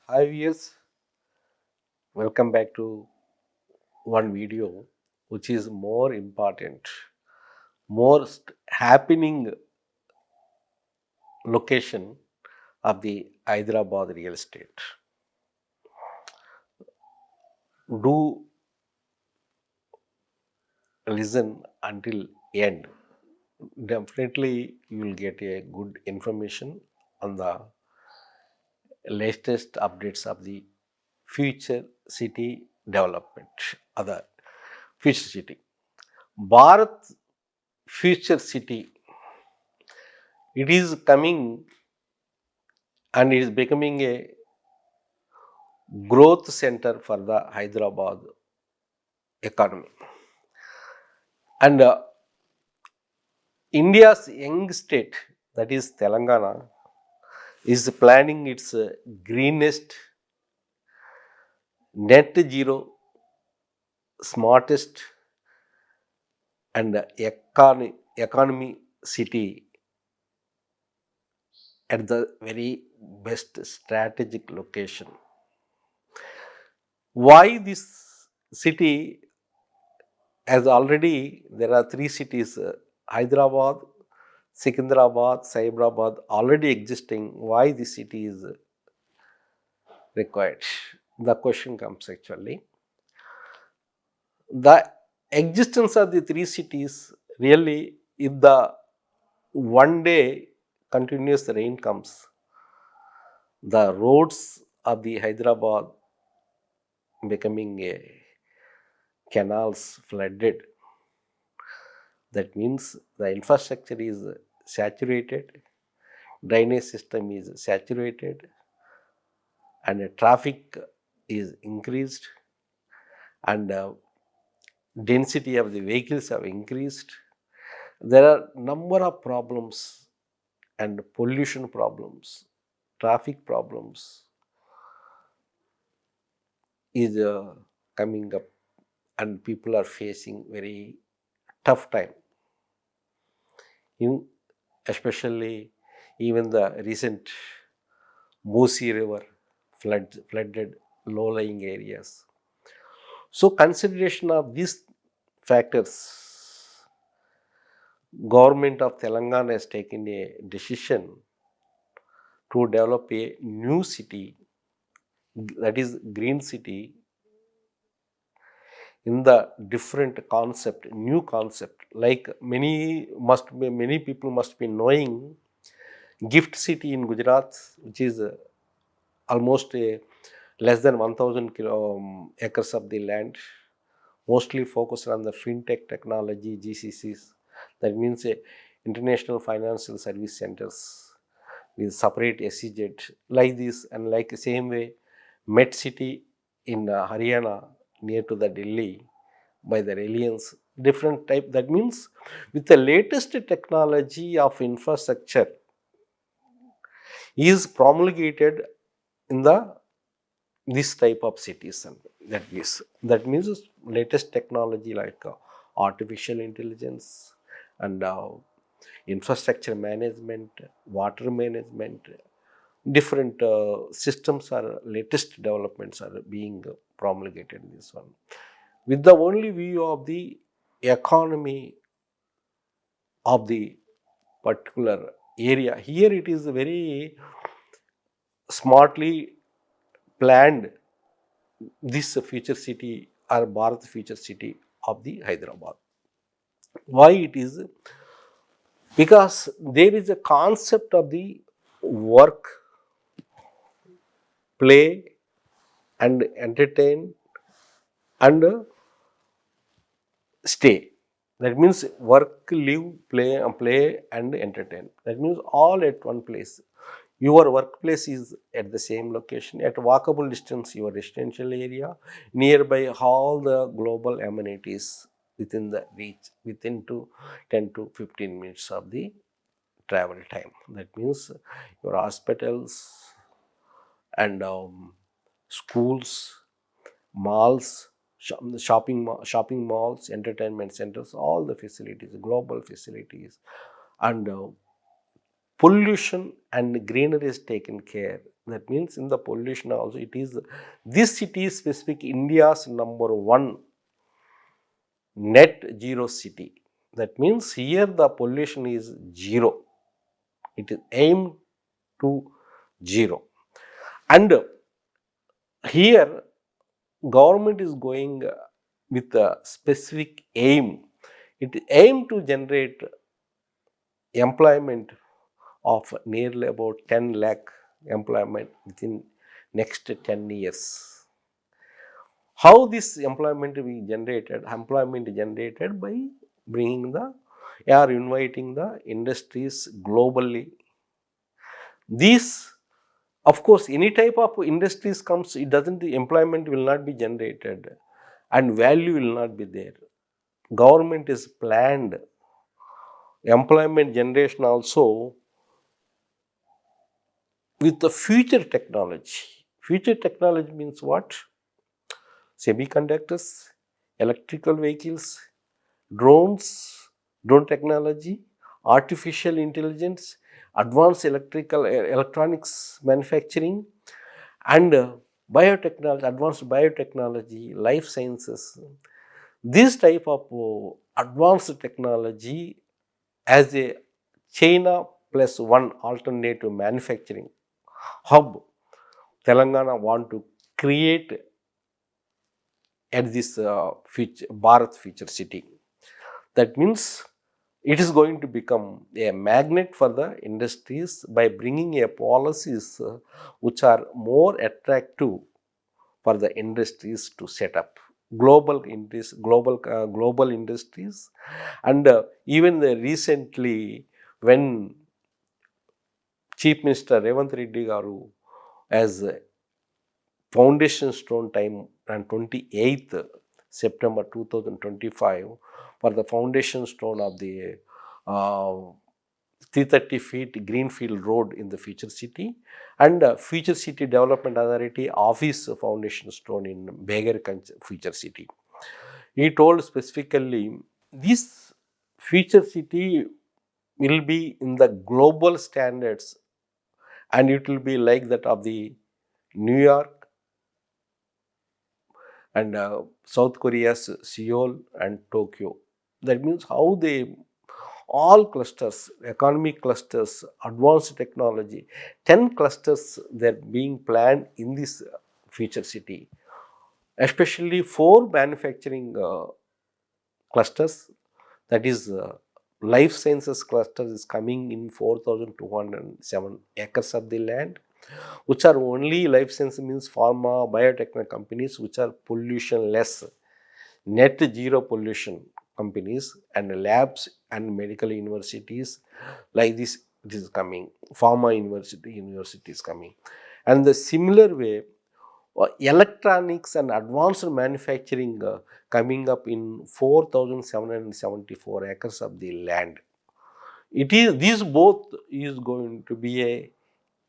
Hi viewers, welcome back to one video which is more important, most happening location of the Hyderabad real estate. Do listen until end. Definitely you will get a good information on the latest updates of the future city development, other future city. Bharat future city, it is coming and it is becoming a growth center for the Hyderabad economy. And India's young state, that is Telangana, is planning its greenest, net zero, smartest, and economy city at the very best strategic location. Why this city? As already there are three cities, Hyderabad, Secunderabad, Cyberabad already existing. Why this city is required? The question comes actually. The existence of the three cities really, if the one day continuous rain comes, the roads of the Hyderabad becoming a canals flooded. That means the infrastructure is saturated, drainage system is saturated, and the traffic is increased, and density of the vehicles have increased. There are number of problems and pollution problems, traffic problems is coming up, and people are facing very tough time. In especially even the recent Musi River flooded low-lying areas. So consideration of these factors, government of Telangana has taken a decision to develop a new city, that is green city, in the different concept, new concept. Like many people must be knowing Gift City in Gujarat, which is almost less than 1,000 acres of the land, mostly focused on the fintech technology, GCCs. That means international financial service centers with separate SEZ like this, and like the same way, Met City in Haryana near to the Delhi by the Reliance, different type. That means with the latest technology of infrastructure is promulgated in the this type of cities, and that means latest technology like artificial intelligence and infrastructure management, water management, different systems are latest developments are being promulgated in this one, with the only view of the economy of the particular area. Here it is very smartly planned, this future city or Bharat future city of the Hyderabad. Why it is? Because there is a concept of the work, play, and entertain, and stay. That means work, live, play and entertain. That means all at one place. Your workplace is at the same location, at walkable distance, your residential area, nearby all the global amenities within the reach, within 10 to 15 minutes of the travel time. That means your hospitals and schools, malls, shopping malls, entertainment centers, all the facilities, global facilities, and pollution and greenery is taken care. That means in the pollution also it is, this city is specific India's number one net zero city. That means here the pollution is zero. It is aimed to zero. And here government is going with a specific aim. It aim to generate employment of nearly about 10 lakh employment within next 10 years. How this employment will be generated? Employment generated by bringing the, or inviting the industries globally. These, of course, any type of industries comes, it doesn't, the employment will not be generated and value will not be there. Government is planned employment generation also with the future technology. Future technology means what? Semiconductors, electrical vehicles, drones, drone technology, artificial intelligence, advanced electronics manufacturing, and biotechnology, advanced biotechnology, life sciences. This type of advanced technology as a China plus one alternative manufacturing hub, Telangana want to create at this Bharat Future City. That means it is going to become a magnet for the industries by bringing a policies which are more attractive for the industries to set up global industries. And even recently when Chief Minister Revanth Reddy Garu as foundation stone time on 28th September 2025 for the foundation stone of the 330 feet greenfield road in the future city, and future city development authority office foundation stone in Begar future city. He told specifically this future city will be in the global standards and it will be like that of the New York and South Korea's Seoul and Tokyo. That means how they all clusters, economic clusters, advanced technology, 10 clusters that are being planned in this future city, especially 4 manufacturing clusters, that is life sciences cluster is coming in 4,207 acres of the land, which are only life science means pharma, biotech companies which are pollution less, net zero pollution companies, and labs and medical universities like this, it is coming, pharma universities coming. And the similar way electronics and advanced manufacturing coming up in 4,774 acres of the land. It is, these both is going to be a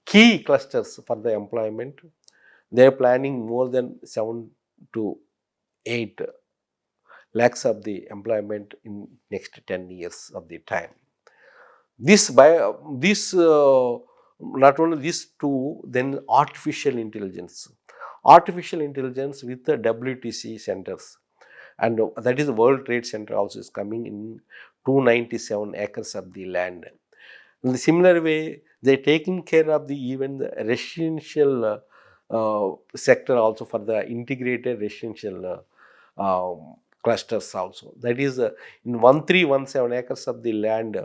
key clusters for the employment. They are planning more than 7 to 8 lakhs of the employment in next 10 years of the time. This not only these two, then artificial intelligence with the WTC centers, and that is the World Trade Center also is coming in 297 acres of the land. In the similar way, they are taking care of the even the residential sector also for the integrated residential clusters also. That is in 1317 acres of the land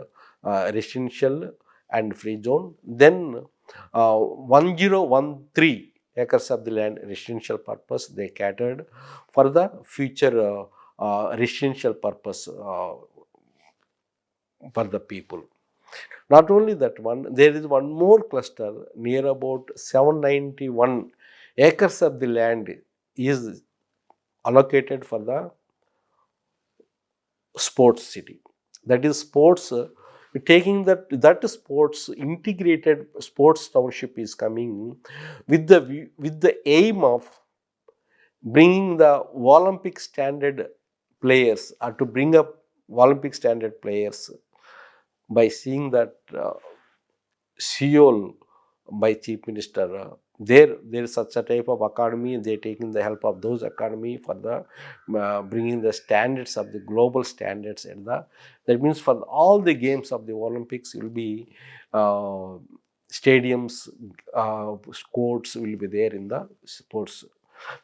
residential and free zone. Then 1013 acres of the land residential purpose they catered for the future residential purpose for the people. Not only that one, there is one more cluster near about 791 acres of the land is allocated for the sports city. That is sports, taking that sports integrated sports township is coming with the aim of bringing the Olympic standard players, or to bring up Olympic standard players by seeing that Seoul by Chief Minister. There is such a type of academy. They taking the help of those academy for the bringing the standards of the global standards, and that means for all the games of the Olympics will be uh, stadiums, courts will be there in the sports.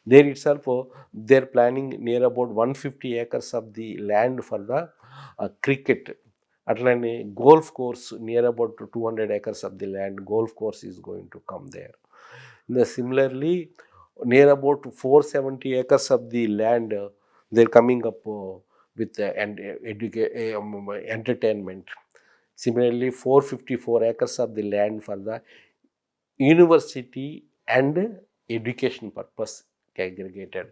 There itself, they're planning near about 150 acres of the land for the cricket. అట్లనే golf course near about 200 acres of the land, golf course is going to come there. Similarly, near about 470 acres of the land, they're coming up with entertainment. Similarly, 454 acres of the land for the university and education purpose aggregated.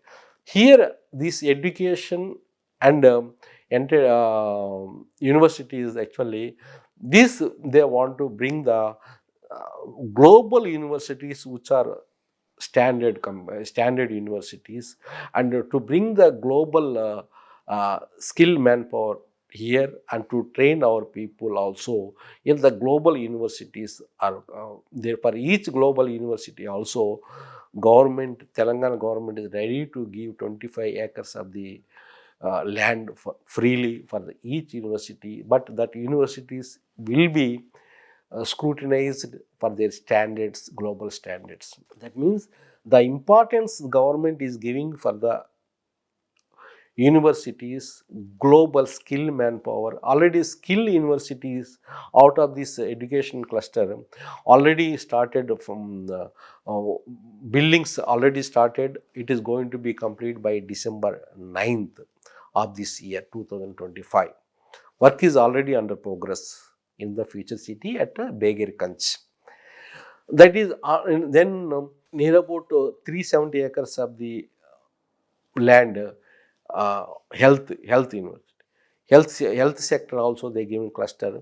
Here, this education and universities actually, this they want to bring the global universities which are standard universities, and to bring the global skill manpower here, and to train our people also in the global universities are there. For each global university also, Telangana government is ready to give 25 acres of the land freely for each university, but that universities will be scrutinized for their standards, global standards. That means the importance government is giving for the universities, global skill manpower. Already skill universities out of this education cluster already started from the buildings already started. It is going to be complete by December 9th of this year 2025. Work is already under progress in the future city at Begirkanch. That is then near about 370 acres of the land, health university, health sector also they give cluster.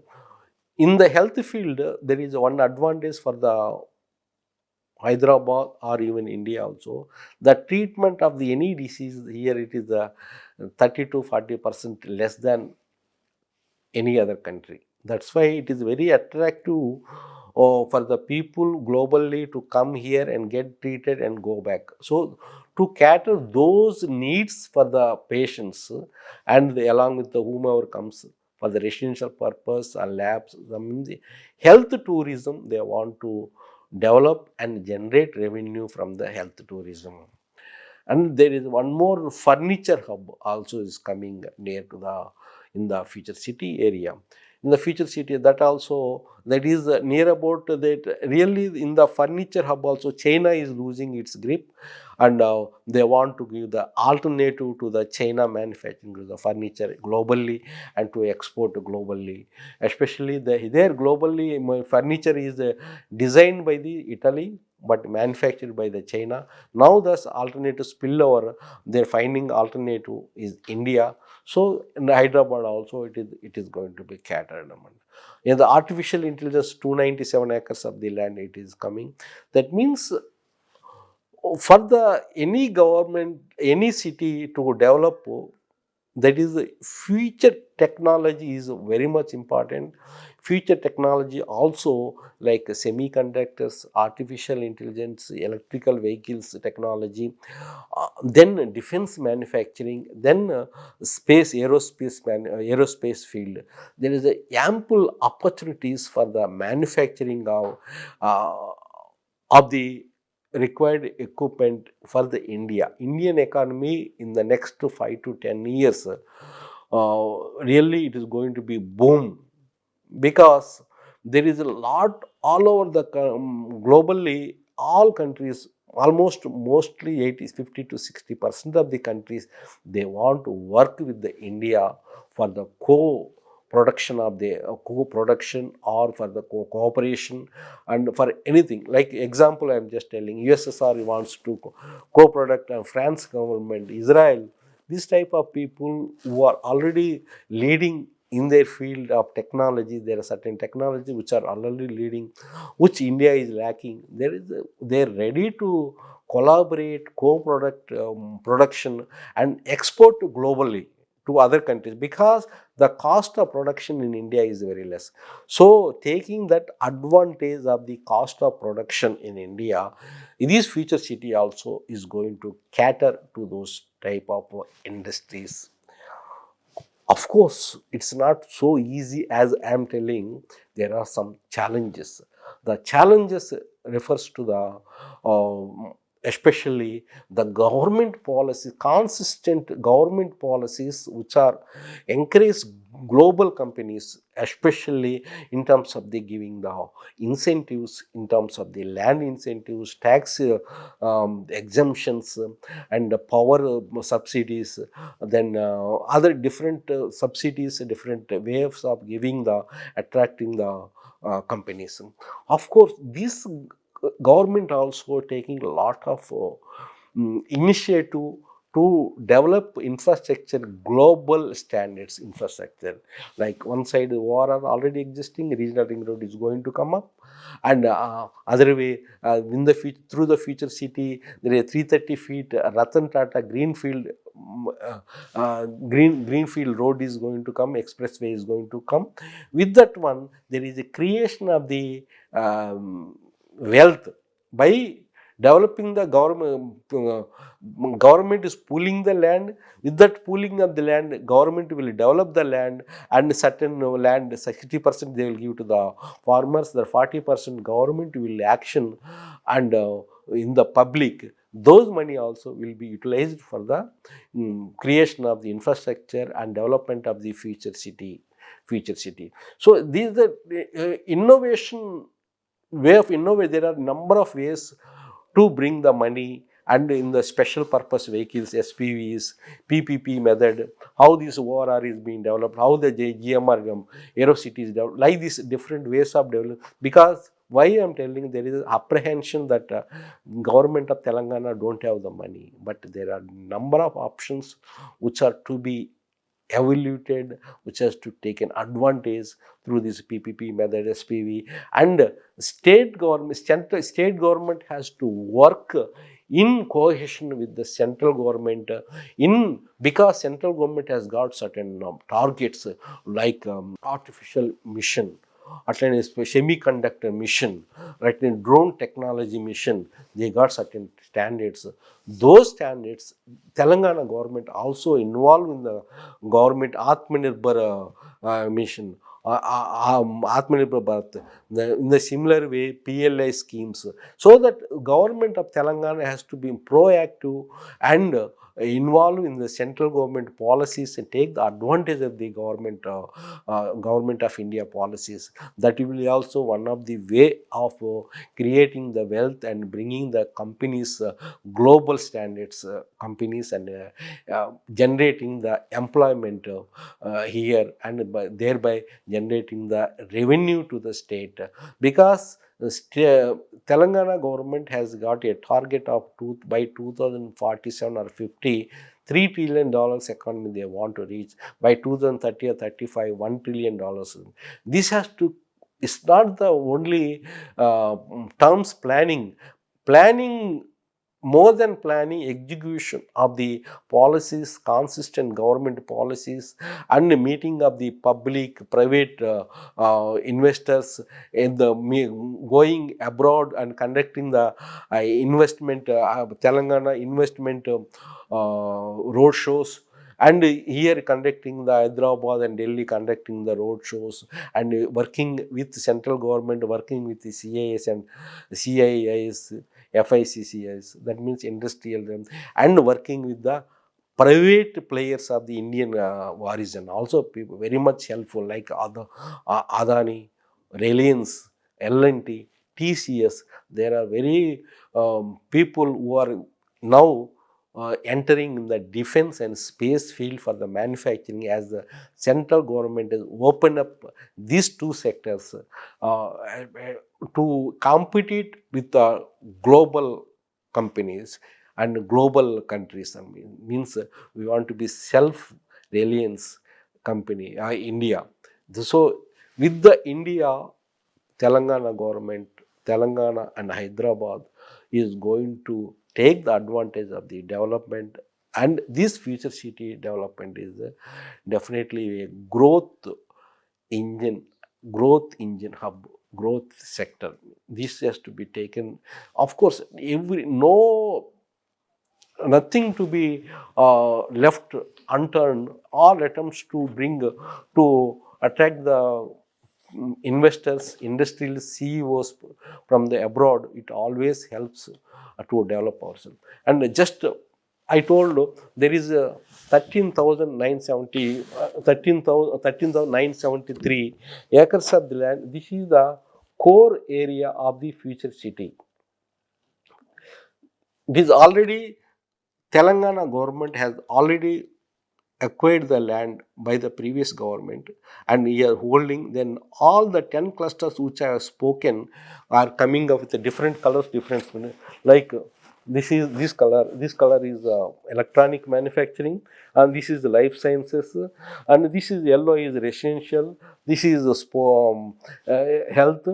In the health field, there is one advantage for the Hyderabad or even India also. The treatment of the any disease here, it is 30 to 40% less than any other country. That's why it is very attractive for the people globally to come here and get treated and go back. So to cater those needs for the patients, and along with the whomever comes for the residential purpose or labs, the health tourism they want to develop and generate revenue from the health tourism. And there is one more furniture hub also is coming near to the in the future city area. In the future city, that also, that is near about that, really in the furniture hub also China is losing its grip, and they want to give the alternative to the China manufacturing to the furniture globally and to export globally. Especially there globally furniture is designed by the Italy but manufactured by the China. Now thus alternative spillover, they're finding alternative is India. So in Hyderabad also it is going to be catered. In the artificial intelligence, 297 acres of the land it is coming. That means for the any government, any city to develop, that is future technology is very much important. Future technology also like semiconductors, artificial intelligence, electrical vehicles technology, then defense manufacturing, then aerospace field. There is a ample opportunities for the manufacturing uh, of the required equipment for the Indian economy in the next 5 to 10 years. Really, it is going to be boom, because there is a lot all over the globally, all countries, almost mostly 80 50 to 60% of the countries, they want to work with the India for the co-production of the co-production, or for the cooperation, and for anything. Like example I am just telling, USSR wants to co-product, and France government, Israel, this type of people who are already leading in their field of technology. There are certain technology which are already leading, which India is lacking. They're ready to collaborate, co-product production and export globally to other countries, because the cost of production in India is very less. So taking that advantage of the cost of production in India, this future city also is going to cater to those type of industries. Of course, it's not so easy as I am telling. There are some challenges. The challenges refers to the especially the government policy, consistent government policies which are encourage global companies, especially in terms of the giving the incentives, in terms of the land incentives, tax exemptions, and power subsidies, then other different subsidies, different ways of giving the attracting the companies. Of course, this government also taking a lot of initiative to develop infrastructure, global standards infrastructure. Like one side war are already existing, regional ring road is going to come up, and other way in the future, through the future city, there is 330 feet Ratan Tata greenfield greenfield road is going to come, expressway is going to come. With that one, there is a creation of the wealth by developing the government. Government is pooling the land. With that pooling of the land, government will develop the land, and certain land 60% they will give to the farmers. The 40% government will action, and in the public, those money also will be utilized for the creation of the infrastructure and development of the future city. So these are the innovation way of innovate. There are number of ways to bring the money, and in the special purpose vehicles, SPVs, PPP method, how this ORR is being developed, how the GMR Aero City is developed, like these different ways of development. Because why I am telling, there is apprehension that government of Telangana don't have the money, but there are number of options which are to be evaluated, which has to take an advantage through this PPP method, SPV, and state government, state government has to work in cohesion with the central government, in because central government has got certain targets, like artificial mission, అట్లనే semiconductor mission, right, in drone technology mission, they got certain standards. Those standards, Telangana government also involved in the government Atmanirbhar mission, Atmanirbhar Bharat, in the similar way PLI schemes, so that government of Telangana has to be proactive and involved in the central government policies and take the advantage of the government of India policies. That will be also one of the way of creating the wealth and bringing the companies global standards companies, and generating the employment here, and thereby generating the revenue to the state. Because Telangana government has got a target of by 2047 or 50, $3 trillion economy they want to reach. By 2030 or 35, $1 trillion. This has to, it's not the only terms planning, more than planning, execution of the policies, consistent government policies, and meeting of the public private investors in the going abroad and conducting the investment Telangana investment road shows, and here conducting the Hyderabad and Delhi conducting the road shows, and working with central government, working with the CIS and CIIs, FICCIs, that means industrial, and working with the private players of the Indian origin, also people very much helpful, like Adani, Reliance, L&T, TCS. There are very people who are now entering in the defense and space field for the manufacturing, as the central government has opened up these two sectors to compete with the global companies and global countries. I means we want to be self-reliance company, India. So with the India, Telangana government, Telangana and Hyderabad is going to take the advantage of the development And this future city development is definitely a engine, growth engine hub, growth sector. This has to be taken. Of course, nothing to be left unturned. All attempts to bring to attract the investors, industrial CEOs from the abroad, it always helps to develop ourselves. And just I told there is 13,970, 13,973 acres of the land. This is the core area of the future city. It is already, Telangana government has already acquired the land by the previous government, and we are holding. Then all the 10 clusters which I have spoken are coming up with the different colors, different, like this is this color is electronic manufacturing, and this is life sciences, and this is yellow is residential, this is health.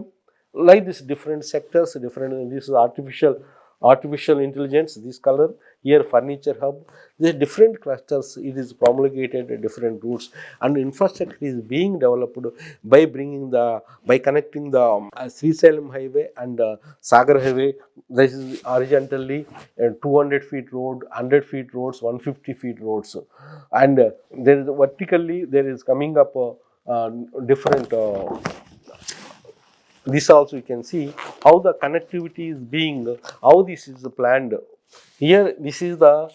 Like this, different sectors, different, this is artificial intelligence, this color, here furniture hub. There are different clusters, it is promulgated at different routes, and infrastructure is being developed by connecting the Srisalem highway and Sagar highway. This is horizontally 200 feet road, 100 feet roads, 150 feet roads, and there is vertically there is coming up different this also you can see how the connectivity is being, how this is planned. Here, this is the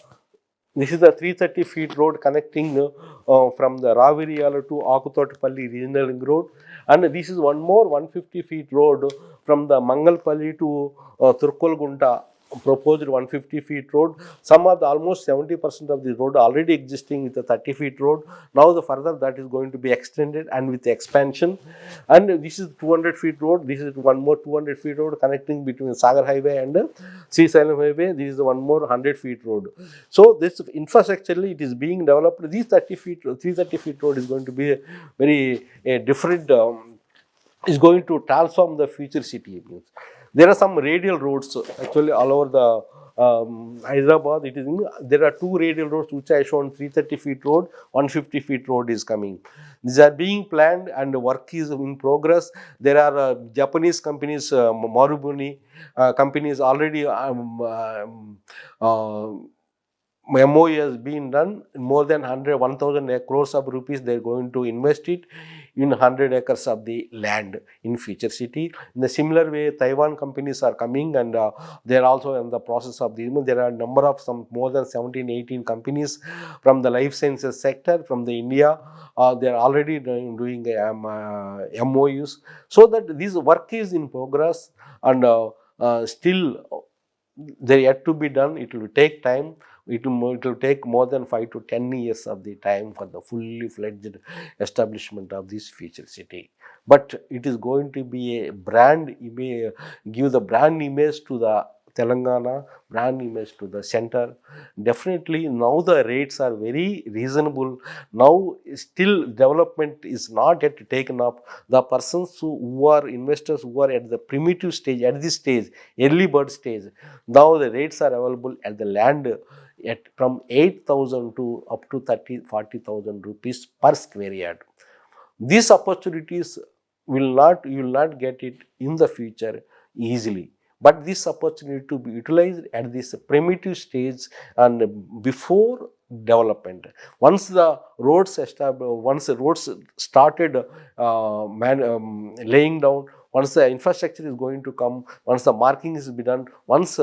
330 feet road connecting from the Raviriyala to Akutotapalli regional ring road, and this is one more 150 feet road from the Mangalpalli to Turkolgunta, proposed 150 feet road. Some of the almost 70% of the road already existing with a 30 feet road. Now the further that is going to be extended and with expansion. And this is 200 feet road. This is one more 200 feet road connecting between Sagar highway and Srisalem highway. This is one more 100 feet road. So this infrastructurally it is being developed. These 330 feet road is going to be a very different, is going to transform the future city. There are some radial roads actually all over the Hyderabad. There are two radial roads which I shown, 330 feet road, 150 feet road is coming. These are being planned and work is in progress. There are Japanese companies, Marubeni companies already MOU has been done. More than 1,000 crores of rupees they are going to invest it in 100 acres of the land in future city. In the similar way, Taiwan companies are coming, and they are also in the process of the, there are a number of some more than 17-18 companies from the life sciences sector from the India. They are already doing MOUs, so that this work is in progress, and still they yet to be done. It will take time. It will take more than 5 to 10 years of the time for the fully fledged establishment of this future city. But it is going to be a brand image, give the brand image to the Telangana, brand image to the center. Definitely now the rates are very reasonable. Now still development is not yet taken up. The persons who are investors who are at the primitive stage, at this stage, early bird stage, now the rates are available at the land at from 8,000 to up to 30,000-40,000 rupees per square yard. These opportunities you will not get it in the future easily. But this opportunity to be utilized at this primitive stage and before development. Once the roads started laying down, once the infrastructure is going to come, once the marking is be done, once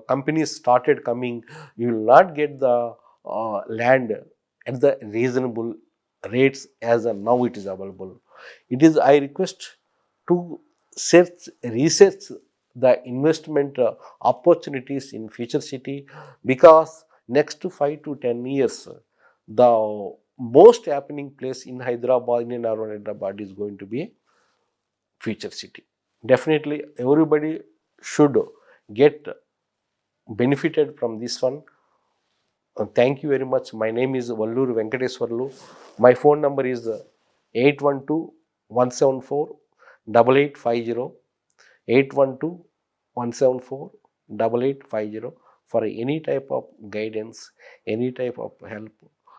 companies started coming, you will not get the land at the reasonable rates as now it is available. It is, I request to research the investment opportunities in future city, because next 5 to 10 years, the most happening place in Hyderabad, in urban Hyderabad, is going to be future city. Definitely everybody should get benefited from this one. Thank you very much. My name is vallurivenkateswarlu. My phone number is 812-174-8850, 812-174-8850. For any type of guidance, any type of help,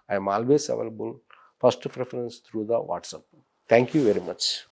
I am always available. First preference through the WhatsApp. Thank you very much.